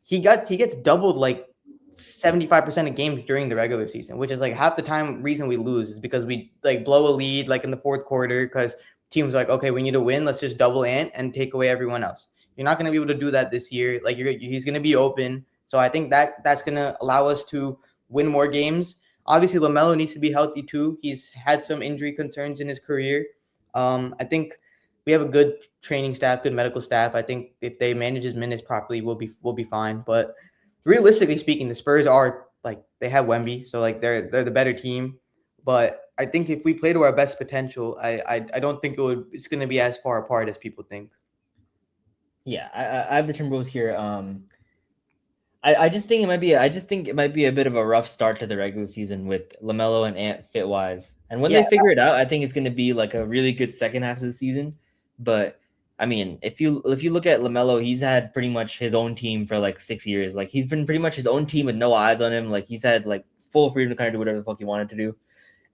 he gets doubled like 75% of games during the regular season, which is like half the time reason we lose is because we like blow a lead like in the fourth quarter because teams are like, okay, we need to win, let's just double Ant and take away everyone else. You're not going to be able to do that this year. Like he's going to be open. So I think that's going to allow us to win more games. Obviously, LaMelo needs to be healthy too. He's had some injury concerns in his career. I think we have a good training staff, good medical staff. I think if they manage his minutes properly, we'll be fine. But realistically speaking, the Spurs are like they have Wemby, so like they're the better team. But I think if we play to our best potential, I don't think it's going to be as far apart as people think. Yeah, I have the Timberwolves here. I just think it might be a bit of a rough start to the regular season with LaMelo and Ant fit wise. And when they figure it out, I think it's going to be like a really good second half of the season. But I mean, if you look at LaMelo, he's had pretty much his own team for like 6 years. Like he's been pretty much his own team with no eyes on him. Like he's had like full freedom to kind of do whatever the fuck he wanted to do.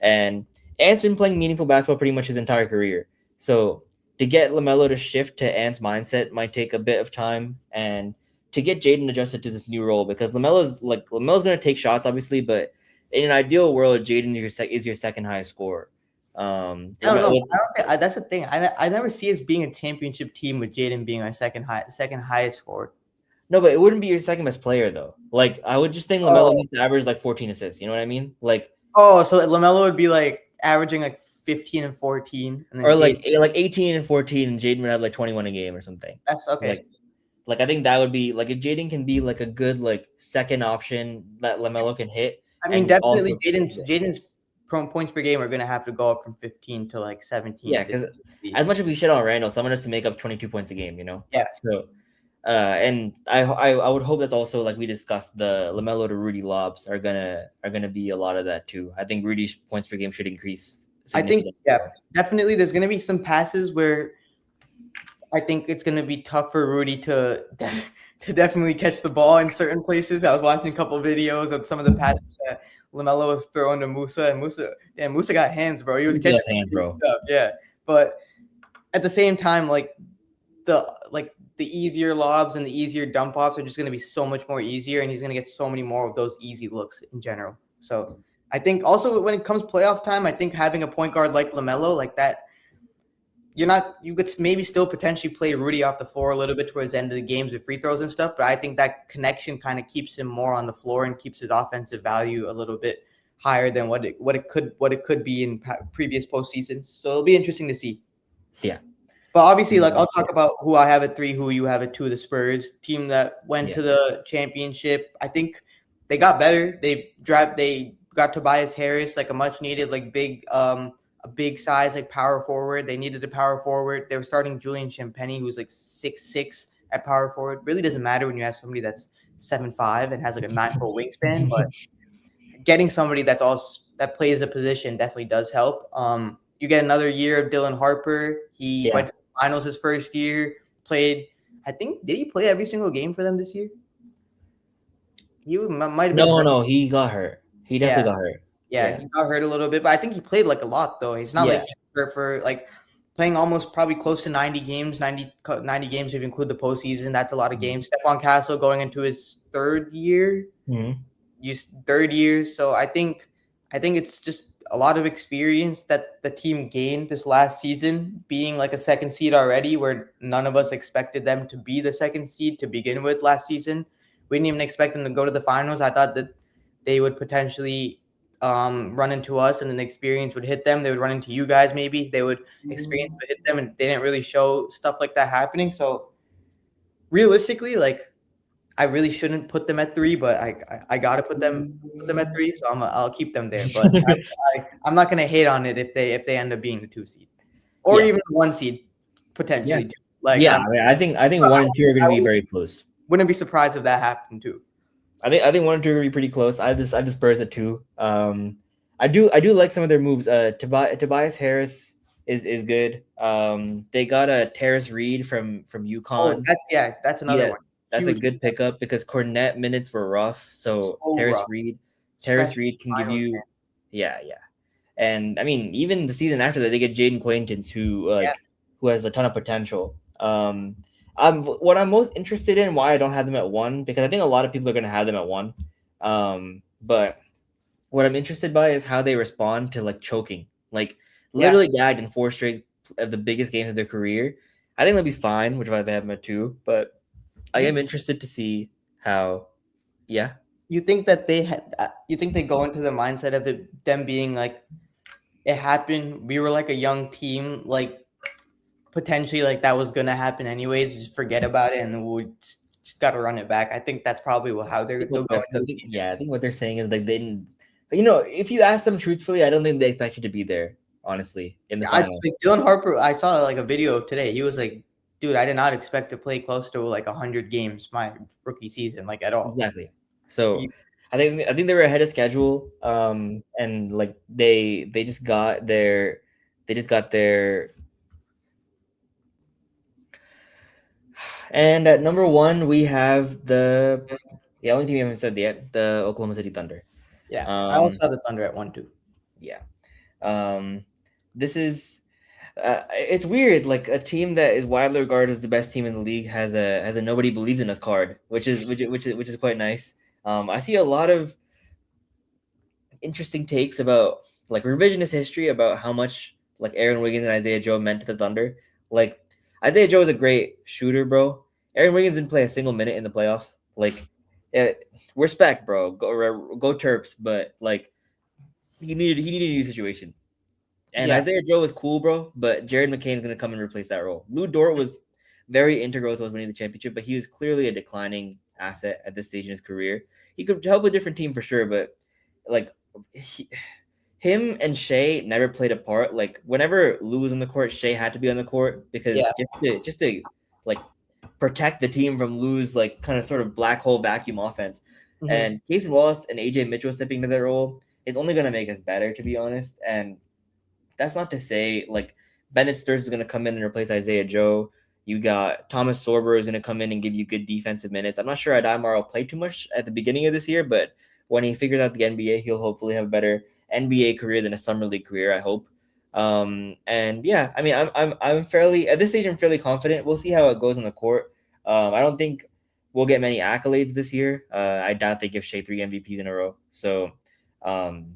And Ant's been playing meaningful basketball pretty much his entire career. So to get LaMelo to shift to Ant's mindset might take a bit of time, and to get Jaden adjusted to this new role, because LaMelo's going to take shots, obviously, but in an ideal world, Jaden is your second highest scorer. I don't know. I don't think, that's the thing. I never see us being a championship team with Jaden being our second highest scorer. No, but it wouldn't be your second best player though. Like I would just think LaMelo needs to average like 14 assists. You know what I mean? Like so LaMelo would be like averaging like 15 and 14, and then or like 18 and 14, and Jaden would have like 21 a game or something. That's okay. Like I think that would be like if Jaden can be like a good like second option that LaMelo can hit. I mean, definitely Jaden's points per game are going to have to go up from 15 to like 17. Yeah, because as much as we shit on Randall, someone has to make up 22 points a game, you know? Yeah. So, and I would hope that's also, like we discussed, the LaMelo to Rudy lobs are gonna be a lot of that too. I think Rudy's points per game should increase. I think, definitely. There's going to be some passes where I think it's going to be tough for Rudy to definitely catch the ball in certain places. I was watching a couple of videos of some of the passes that LaMelo was throwing to Musa, and Musa got hands, bro. He was catching hands, bro. Stuff, yeah. But at the same time, like the easier lobs and the easier dump offs are just going to be so much more easier, and he's going to get so many more of those easy looks in general. So I think also when it comes playoff time, I think having a point guard like LaMelo, like that, you could maybe still potentially play Rudy off the floor a little bit towards the end of the games with free throws and stuff, but I think that connection kind of keeps him more on the floor and keeps his offensive value a little bit higher than what it could be in previous postseasons. So it'll be interesting to see. Yeah. But obviously, like I'll talk about who I have at 3, who you have at 2, the Spurs team that went to the championship. I think they got better. They got Tobias Harris, like a much needed, like a big size, like power forward. They needed a power forward. They were starting Julian Champagnie, who's like 6'6" at power forward. Really doesn't matter when you have somebody that's 7'5" and has like a 9-foot wingspan, but getting somebody that plays a position definitely does help. You get another year of Dylan Harper. He went to the finals his first year, played, I think, did he play every single game for them this year? might have been No, hurt. no, he got hurt. He Yeah, definitely got hurt. yeah, Yeah, he got hurt a little bit, but I think he played like a lot though. It's not like yeah. he's hurt for like playing almost probably close to 90 games, 90 games if you include the postseason. That's a lot of games. Stephon Castle going into his third year. Mm-hmm. Third year. So I think it's just a lot of experience that the team gained this last season, being like a second seed already, where none of us expected them to be the second seed to begin with last season. We didn't even expect them to go to the finals. I thought that they would potentially run into us and then the experience would hit them. They would run into you guys maybe. They would experience would hit them, and they didn't really show stuff like that happening. So realistically, like I really shouldn't put them at 3, but I gotta put them at 3, so I'll keep them there. But I'm not gonna hate on it if they end up being the 2 seed or Yeah, even the 1 seed yeah, potentially too. Like yeah. I mean, I think one and two are going to be very close. wouldn't be surprised if that happened too. I think one and two are going to be pretty close. I just Spurs at 2. I do like some of their moves. Tobias Harris is good. They got a Terrace Reed from Oh, UConn. that's another Yeah, one. that's a Huge, good pickup because Cornette minutes were rough. So so rough, Terrace especially Reed can give finals. you, yeah, yeah. And I mean, even the season after that, they get Jaden Quaintance, Yeah, who has a ton of potential. What I'm most interested in, why I don't have them at 1, because I think a lot of people are going to have them at 1. But what I'm interested by is how they respond to like choking, like yeah. literally gagged in 4 straight of the biggest games of their career. I think they'll be fine, which is why they have them at 2. But I You, am interested to see how. Yeah, you think that you think they go into the mindset of it them being like it happened. We were like a young team, like potentially like that was gonna happen anyways. Just forget about it, and we'll just got to run it back. I think that's probably how they'll go into the season. I think what they're saying is like they didn't. If you ask them truthfully, I don't think they expect you to be there. Honestly, in the I final. think Dylan Harper. I saw like a video of today. He was like, "Dude, I did not expect to play close to like 100 games my rookie season, like at all." Exactly. So You- I think they were ahead of schedule. And like they just got their. And at number 1, we have the only team we haven't said yet, the Oklahoma City Thunder. Yeah, I also Um, have the Thunder at 1-2. yeah. This is it's weird. Like a team that is widely regarded as the best team in the league has a nobody believes in us card, which is quite nice. I see a lot of interesting takes about like revisionist history about how much like Aaron Wiggins and Isaiah Joe meant to the Thunder. Like Isaiah Joe is a great shooter, bro. Aaron Wiggins didn't play a single minute in the playoffs. Like, respect, bro. Go Terps, but like he needed a new situation. And Yeah, Isaiah Joe was cool, bro. But Jared McCain is gonna come and replace that role. Lou Dort was very integral to us winning the championship, but he was clearly a declining asset at this stage in his career. He could help a different team for sure, but like he, him and Shea never played a part. Like whenever Lou was on the court, Shea had to be on the court because yeah. just to like protect the team from Lou's like kind of sort of black hole vacuum offense. Mhm. And Casey Wallace and AJ Mitchell stepping into that role is only going to make us better, to be honest. And that's not to say like Bennett Sturz is going to come in and replace Isaiah Joe. You got Thomas Sorber is going to come in and give you good defensive minutes. I'm not sure Adamar will play too much at the beginning of this year, but when he figures out the NBA, he'll hopefully have a better NBA career than a summer league career. I hope. And yeah, I mean, I'm fairly at this stage. I'm fairly confident. We'll see how it goes on the court. I don't think we'll get many accolades this year. I doubt they give Shea 3 MVPs in a row. So, um,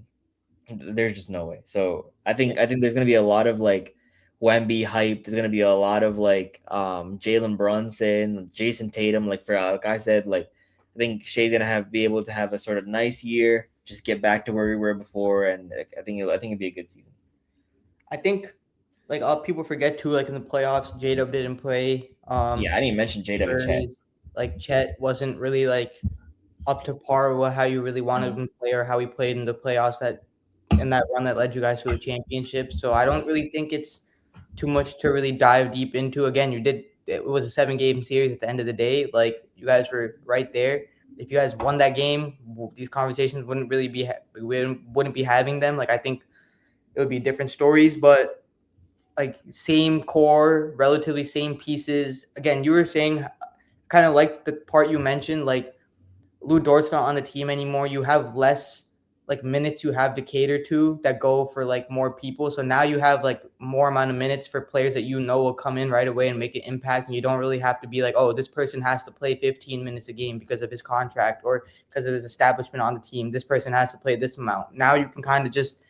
there's just no way. So I think there's gonna be a lot of like Wemby hype. There's gonna be a lot of like Jalen Brunson, Jason Tatum. Like I said, like I think Shea's gonna be able to have a sort of nice year, just get back to where we were before, and like, I think it'd be a good season. I think like people forget too. Like in the playoffs, J-Dub didn't play. Yeah, I didn't mention J W Chet. Like Chet wasn't really like up to par with how you really wanted Mhm. him to play or how he played in the playoffs that in that run that led you guys to a championship. So I don't really think it's too much to really dive deep into. Again, it was a 7-game series at the end of the day. Like you guys were right there. If you guys won that game, these conversations wouldn't really be we wouldn't be having them. Like I think it would be different stories, but like same core, relatively same pieces. Again, you were saying kind of like the part you mentioned, like Lou Dort's not on the team anymore. You have less like minutes you have to cater to that go for like more people. So now you have like more amount of minutes for players that you know will come in right away and make an impact. And you don't really have to be like, oh, this person has to play 15 minutes a game because of his contract or because of his establishment on the team. This person has to play this amount. Now you can kind of just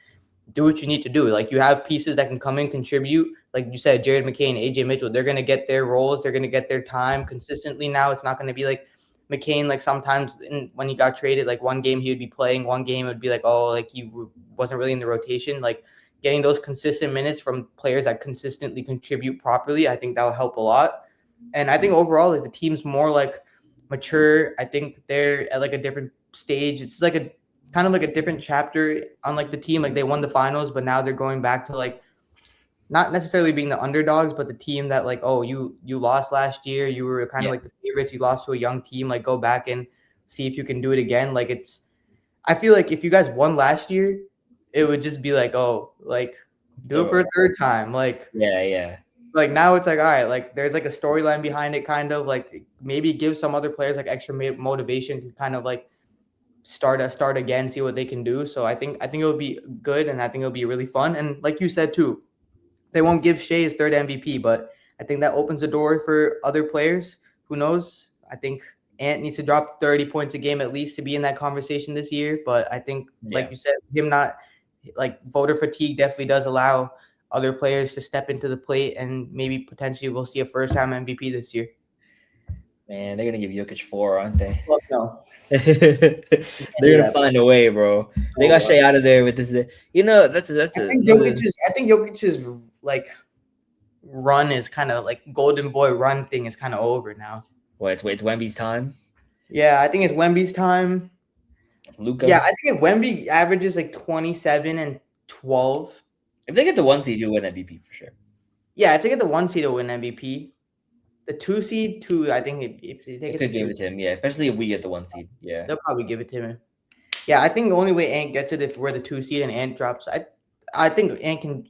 do what you need to do. Like you have pieces that can come in, contribute. Like you said, Jared McCain, AJ Mitchell, they're going to get their roles. They're going to get their time consistently now. It's not going to be like McCain, like sometimes when he got traded, like one game he would be playing, one game it would be like, oh, like he wasn't really in the rotation. Like getting those consistent minutes from players that consistently contribute properly, I think that will help a lot. And I think overall, like the team's more like mature. I think they're at like a different stage. It's like a kind of like a different chapter on like the team. Like they won the finals, but now they're going back to like not necessarily being the underdogs, but the team that like, oh, you lost last year. You were kind of like the favorites. You lost to a young team. Like go back and see if you can do it again. Like I feel like if you guys won last year, it would just be like, oh, like do it for a third time. Like Like now it's like, all right, like there's like a storyline behind it, kind of like maybe give some other players like extra motivation to kind of like start again, see what they can do. So I think it'll be good, and I think it'll be really fun. And like you said too, they won't give Shea his third MVP, but I think that opens the door for other players. Who knows? I think Ant needs to drop 30 points a game at least to be in that conversation this year. But I think, like you said, him not like voter fatigue definitely does allow other players to step into the plate, and maybe potentially we'll see a first-time MVP this year. Man, they're gonna give Jokic 4, aren't they? Well, no. They're gonna find a way, bro. They got Shea out of there with this. You know, that's I think Jokic's like run is kind of like golden boy run thing is kind of over now. What? It's Wemby's time. Yeah, I think it's Wemby's time. Luka. Yeah, I think if Wemby averages like 27 and 12. If they get the 1 seed, he'll win MVP for sure. Yeah, if they get the 1 seed, he'll win MVP. The 2 seed, I think if they could give it to him, yeah. Especially if we get the 1 seed, yeah. They'll probably give it to him. Yeah, I think the only way Ant gets it if we're the 2 seed and Ant drops. I think Ant can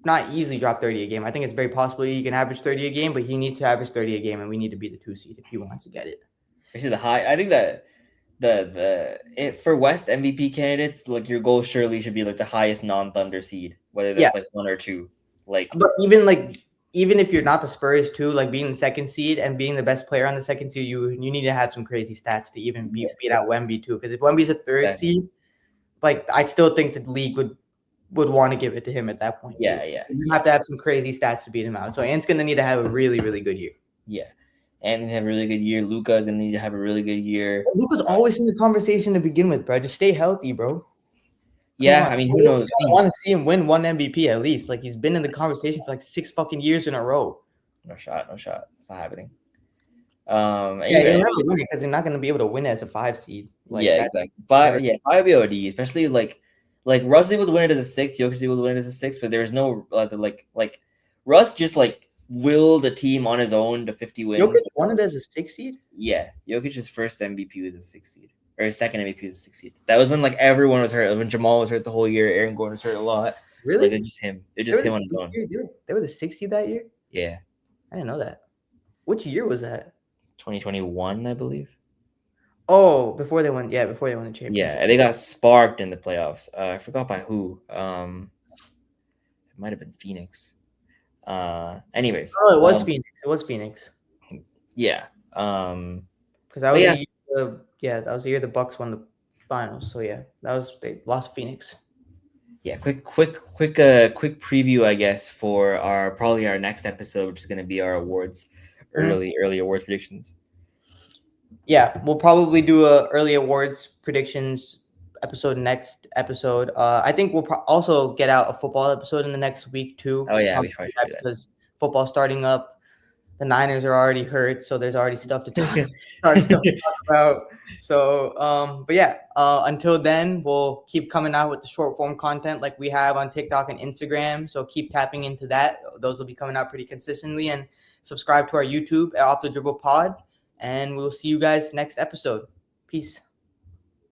not easily drop 30 a game. I think it's very possible he can average 30 a game, but he needs to average 30 a game, and we need to be the 2 seed if he wants to get it. Actually, the high. I think that for West MVP candidates, like your goal surely should be like the highest non-Thunder seed, whether that's like 1 or 2. Like, but even if you're not the Spurs too, like being the 2nd seed and being the best player on the 2nd seed, you need to have some crazy stats to even beat out Wemby too. Because if Wemby's a 3rd seed, like I still think that the league would want to give it to him at that point. Yeah. You have to have some crazy stats to beat him out. So Ant's gonna need to have a really, really good year. Yeah. Ant can have a really good year. Luka is gonna need to have a really good year. Luka's always in the conversation to begin with, bro. Just stay healthy, bro. Yeah, I mean, who knows? I want to see him win 1 MVP at least. Like he's been in the conversation for like 6 fucking years in a row. No shot. It's not happening. He'll never win it because they're not going to be able to win as a 5 seed. Like, exactly. 5 BOD, especially like Russ is able to win it as a 6. Jokic is able to win it as a 6, but there's no like Russ just like willed a team on his own to 50 wins. Jokic won it as a 6 seed. Yeah, Jokic's first MVP was a 6 seed. Or his second MVP was a 6 seed. That was when like everyone was hurt. When Jamal was hurt the whole year, Aaron Gordon was hurt a lot. Really? Like, it's just him. It's just him on his own. They were the 6th seed that year? Yeah. I didn't know that. Which year was that? 2021, I believe. Oh, before they won the championship. Yeah, they got sparked in the playoffs. I forgot by who. It might have been Phoenix. Anyways. Oh, it was Phoenix. It was Phoenix. Yeah. Because that was that was the year the Bucks won the finals. So yeah, they lost Phoenix. Yeah, quick preview, I guess, for probably our next episode, which is going to be our awards, early awards predictions. Yeah, we'll probably do a early awards predictions episode next episode. I think we'll also get out a football episode in the next week too. Oh yeah, we probably should do that because football's starting up. The Niners are already hurt, so there's already stuff to talk about. So, but yeah, until then, we'll keep coming out with the short form content like we have on TikTok and Instagram. So keep tapping into that. Those will be coming out pretty consistently. And subscribe to our YouTube at OffTheDribble Pod. And we'll see you guys next episode. Peace.